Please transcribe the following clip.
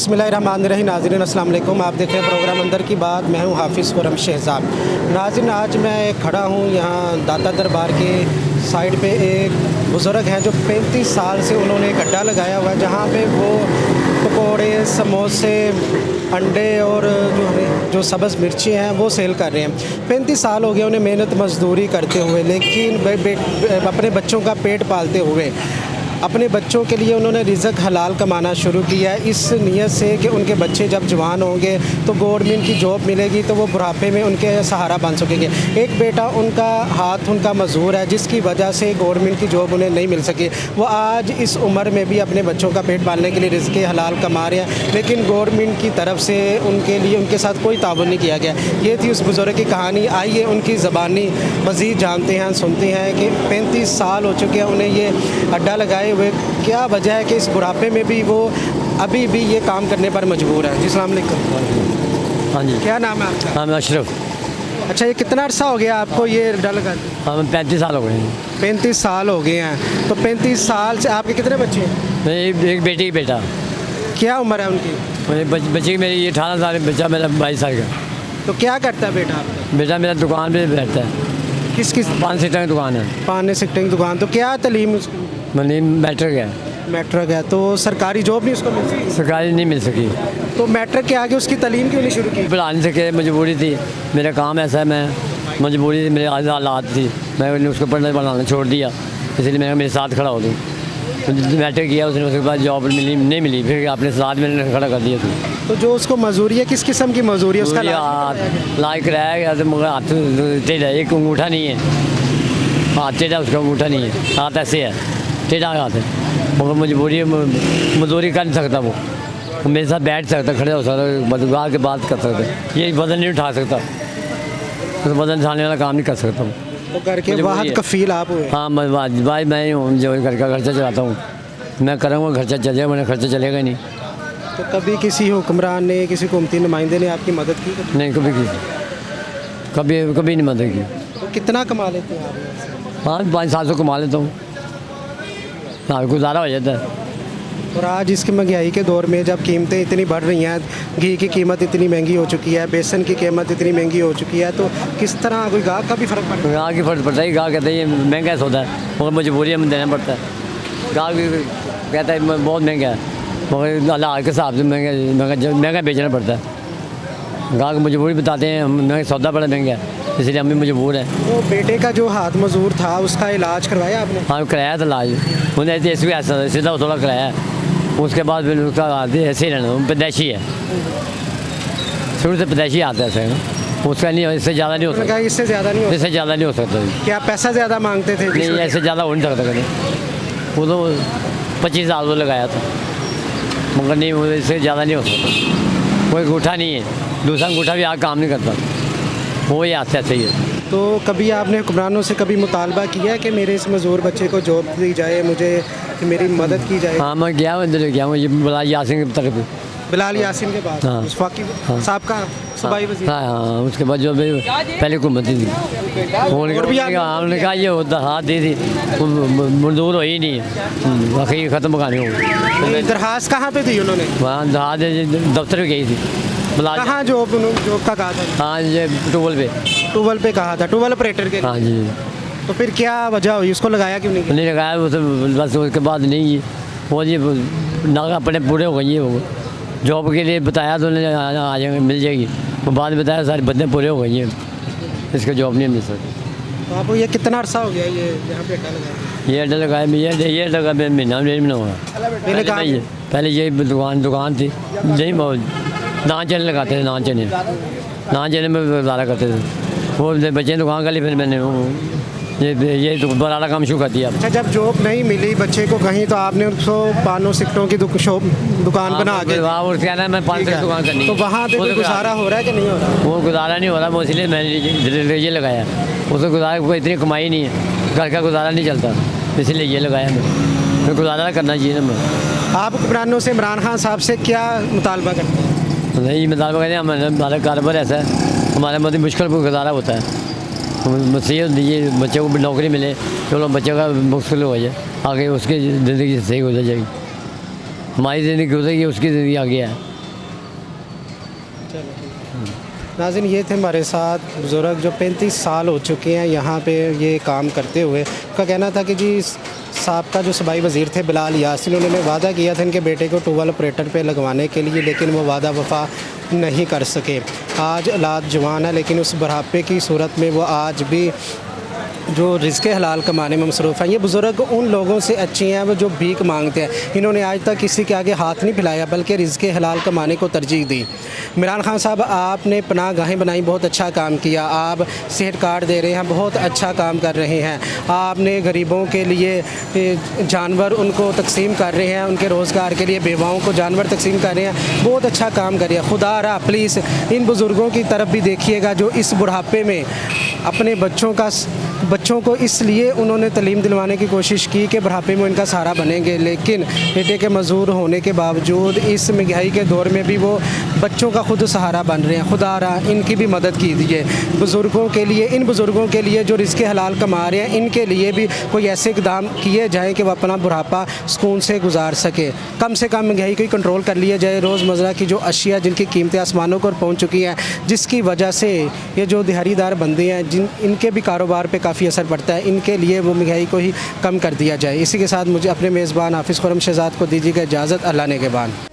बिस्मिल्लाहिर्रहमानिर्रहीम। नाज़रीन अस्सलाम वालेकुम। आप देख रहे हैं प्रोग्राम अंदर की बात। मैं हूं हाफिज़ खुरम शहज़ाद। नाज़रीन, आज मैं खड़ा हूं यहाँ दाता दरबार के साइड पे। एक बुज़ुर्ग हैं जो 35 साल से उन्होंने एक अड्डा लगाया हुआ है जहाँ पे वो पकौड़े, समोसे, अंडे और जो सब्ज़ मिर्ची हैं वो सेल कर रहे हैं। 35 साल हो गए उन्हें मेहनत मजदूरी करते हुए, लेकिन अपने बच्चों का पेट पालते हुए अपने बच्चों के लिए उन्होंने रिज़्क हलाल कमाना शुरू किया, इस नीयत से कि उनके बच्चे जब जवान होंगे तो गवर्नमेंट की जॉब मिलेगी तो वो बुढ़ापे में उनके सहारा बन सकेंगे। एक बेटा उनका हाथ उनका मजदूर है जिसकी वजह से गवर्नमेंट की जॉब उन्हें नहीं मिल सकी। वो आज इस उम्र में भी अपने बच्चों का पेट पालने के लिए रिज़्क हलाल कमा रहे हैं, लेकिन गवर्नमेंट की तरफ से उनके लिए उनके साथ कोई ताउन नहीं किया गया। ये थी उस बुज़ुर्ग की कहानी। आइए उनकी ज़बानी मज़ीद जानते हैं, सुनते हैं कि 35 साल हो चुके हैं उन्हें ये अड्डा लगाए हुए। क्या वजह है कि इस बुढ़ापे में भी वो अभी भी ये काम करने पर मजबूर है। जी अस्सलाम वालेकुम। हाँ जी, क्या नाम है आपका? हाँ मैं अशरफ। अच्छा, ये कितना अर्सा हो गया आपको ये अड्डा लगाते? हाँ मैं 35 साल हो गए हैं। 35 साल हो गए हैं। तो 35 साल से आपके कितने बच्चे हैं? मेरी एक बेटी एक बेटा। क्या उम्र है उनकी? मेरे बच्चे की मेरी 18 साल, बच्चा मेरा 22 साल का। तो क्या करता है बेटा आपका? बेटा मेरा दुकान पे बैठता है, किस पान सीटर की दुकान है। पाने सिकटिंग की दुकान। तो क्या तलीम मैंने मैट्रिक है, मैट्रिक है, तो सरकारी जॉब नहीं उसको मिल सकी? सरकारी नहीं मिल सकी। तो मैट्रिक के आगे उसकी तलीम क्यों नहीं शुरू की? पढ़ा नहीं सके, मजबूरी थी। मेरा काम ऐसा है, मैं मजबूरी थी, मेरे हालात थी, मैंने उसको पढ़ाना छोड़ दिया। इसलिए मैं मेरे साथ खड़ा हो तो मैट्रिक किया उसने, उसके बाद जॉब मिली नहीं मिली, फिर अपने साथ मैंने खड़ा कर दिया था। तो जो उसको मजदूरी है किस किस्म की मजदूरी है उसका? लाइक रहा गया तो मगर हाथ टेढ़ा, एक अंगूठा नहीं है, हाथ टेढ़ा, उसका अंगूठा नहीं है, हाथ ऐसे है, टेढ़ा हाथ है। मगर मजबूरी मजदूरी कर नहीं सकता वो मेरे साथ बैठ सकता, खड़े हो सकता, मददगार के बात कर सकता, ये वजन नहीं उठा सकता, तो वजन उठाने वाला काम नहीं कर सकता वो। तो घर के वाहद कफील आप हुए? हाँ भाई मैं ही हूँ जो घर का खर्चा चलाता हूँ। मैं करूँगा खर्चा चलेगा, मैंने खर्चा चलेगा ही नहीं। तो कभी किसी हुक्मरान ने, किसी हुकूमती नुमाइंदे ने आपकी मदद की? नहीं, कभी नहीं मदद की। तो कितना कमा लेते हैं आप? हाँ 500-700 कमा लेता हूँ, हाँ गुजारा हो जाता है। और आज इसके महंगाई के दौर में जब कीमतें इतनी बढ़ रही हैं, घी की कीमत इतनी महंगी हो चुकी है, बेसन की कीमत इतनी महंगी हो चुकी है, तो किस तरह कोई गाहक का भी फ़र्क पड़ता है? गाहक की फ़र्क पड़ता है, गाहक कहते हैं ये महंगा सौदा है, मगर मजबूरी में देना पड़ता है। गाहक भी कहता है बहुत महंगा है, मगर हालात के हिसाब से महंगा बेचना पड़ता है। गाहक मजबूरी बताते हैं महंगा सौदा बड़ा महंगा है, इसलिए हम भी मजबूर हैं। तो बेटे का जो हाथ मजदूर था उसका इलाज करवाया आपने? हाँ कराया था इलाज, उन्हें ऐसे भी ऐसा सीधा थोड़ा कराया, उसके बाद फिर उसका ऐसे ही रहना, पैदाइशी है, शुरू से पैदाइशी आता है ऐसे, उसका नहीं, इससे ज़्यादा नहीं हो सकता। इससे ज़्यादा नहीं हो? इससे ज़्यादा नहीं हो सकता। क्या पैसा ज़्यादा मांगते थे? नहीं, ऐसे ज़्यादा हो नहीं सकता कभी। वो तो 25 साल वो लगाया था, मगर नहीं, वो इससे ज़्यादा नहीं हो सकता। कोई अंगूठा नहीं है, दूसरा अंगूठा भी आग काम नहीं करता, वो ही हाथ से ऐसे ही है। तो कभी आपने हुक्मरानों से कभी मुतालबा किया कि मेरे इस मजदूर बच्चे को जॉब दी जाए, मुझे मेरी मदद की जाए? हाँ मैं गया हूँ, इधर गया हूँ, ये बिलाल यासीन की तरफ। बिलाल यासीन के बाद हाँ। मुशफ़ाक़ी साहब का सूबाई वज़ीर। हाँ हाँ, उसके बाद जो पहले हुकूमत थी उन्होंने कहा ये होता हाथ दी थी, मंजूर हो ही नहीं, आखिर ख़त्म कहानी हो। दरखास्त कहाँ पे थी उन्होंने? वहाँ दफ्तर में गई थी। कहाँ जॉब का कहा था? हाँ ये टूबल पे कहा था, टूबल ऑपरेटर के। हाँ जी। तो फिर क्या वजह हुई, उसको लगाया क्यों नहीं? नहीं लगाया वो तो, बस उसके बाद नहीं वो जी ना अपने पूरे हो गई है, वो जॉब के लिए बताया तो उन्हें आ जाएंगे, मिल जाएगी, वो बाद में बताया सारे बंदे पूरे हो गई हैं, इसका जॉब नहीं मिल सकती। तो आपको ये कितना अर्सा हो गया ये यहाँ पे अड्डा लगाया? ये अड्डा लगाया ये लगा महीना 1.5 हुआ। पहले यही दुकान थी, यही नान चने लगाते थे, नान चने में गुजारा करते थे। वो बच्चे दुकान का ली, फिर मैंने ये बड़ा काम शुरू कर दिया। अच्छा, जब जॉब नहीं मिली बच्चे को कहीं तो आपने उसको पानों सिकटों की दुकान बना के वहाँ क्या ना, मैं 5 दुकान करनी, तो वहाँ पे कोई गुजारा हो रहा है कि नहीं हो रहा? वो गुजारा नहीं हो रहा, वो इसलिए मैंने ये लगाया। उसको गुजारा कोई इतनी कमाई नहीं है, घर का गुजारा नहीं चलता, इसलिए ये लगाया मैं गुजारा करना चाहिए ना। मैं आप हुक्मरानों से, इमरान खान साहब से क्या मुतालबा करते हैं? नहीं मुतालबा कहते हैं, हमारा कारोबार ऐसा है, हमारे बहुत मुश्किल को गुजारा होता है, नसीहत दीजिए बच्चों को नौकरी मिले, चलो बच्चों का मुश्किल हो जाए, आगे उसकी ज़िंदगी सही हो जाएगी, हमारी ज़िंदगी गुजरेगी, उसकी ज़िंदगी आगे है। नाज़रीन, ये थे हमारे साथ बुज़ुर्ग जो 35 साल हो चुके हैं यहाँ पे ये काम करते हुए। उनका कहना था कि जी साबका जो सूबाई वज़ीर थे बिलाल यासिन, उन्होंने वादा किया था इनके बेटे को ट्यूबवेल ऑपरेटर पे लगवाने के लिए, लेकिन वो वादा वफ़ा नहीं कर सके। आज औलाद जवान है, लेकिन उस बुढ़ापे की सूरत में वो आज भी जो रिज़्क़ हलाल कमाने में मसरूफ़ हैं। ये बुज़ुर्ग उन लोगों से अच्छी हैं वो जो भीख मांगते हैं। इन्होंने आज तक किसी के आगे हाथ नहीं फैलाया, बल्कि रिज़्क़ हलाल कमाने को तरजीह दी। इमरान खान साहब, आपने पनाह गाहें बनाई, बहुत अच्छा काम किया। आप सेहत कार्ड दे रहे हैं, बहुत अच्छा काम कर रहे हैं। आपने गरीबों के लिए जानवर उनको तकसीम कर रहे हैं, उनके रोज़गार के लिए बेवाओं को जानवर तकसीम कर रहे हैं, बहुत अच्छा काम कर रहे हैं। खुदा रहा प्लीज़ इन बुज़ुर्गों की तरफ भी देखिएगा जो इस बुढ़ापे में अपने बच्चों को इसलिए उन्होंने तालीम दिलवाने की कोशिश की कि बुढ़ापे में उनका सहारा बनेंगे, लेकिन बेटे के मज़दूर होने के बावजूद इस महंगाई के दौर में भी वो बच्चों का खुद सहारा बन रहे हैं। खुदा रहा इनकी भी मदद कीजिए। बुज़ुर्गों के लिए, इन बुज़ुर्गों के लिए जो रिज़्क़ हलाल कमा रहे हैं, इनके लिए भी कोई ऐसे इक़दाम किए जाएँ कि वह अपना बुढ़ापा सुकून से गुजार सके। कम से कम महंगाई को कंट्रोल कर लिया जाए। रोज़मर्रा की जो अशिया जिनकी कीमतें आसमानों पर पहुँच चुकी हैं, जिसकी वजह से ये जो दिहाड़ीदार बंदे हैं इनके भी कारोबार पे काफ़ी असर पड़ता है, इनके लिए वो महंगाई को ही कम कर दिया जाए। इसी के साथ मुझे अपने मेज़बान हाफिज़ खुर्रम शहज़ाद को दीजिएगा इजाज़त। अल्लाह ने के बाद।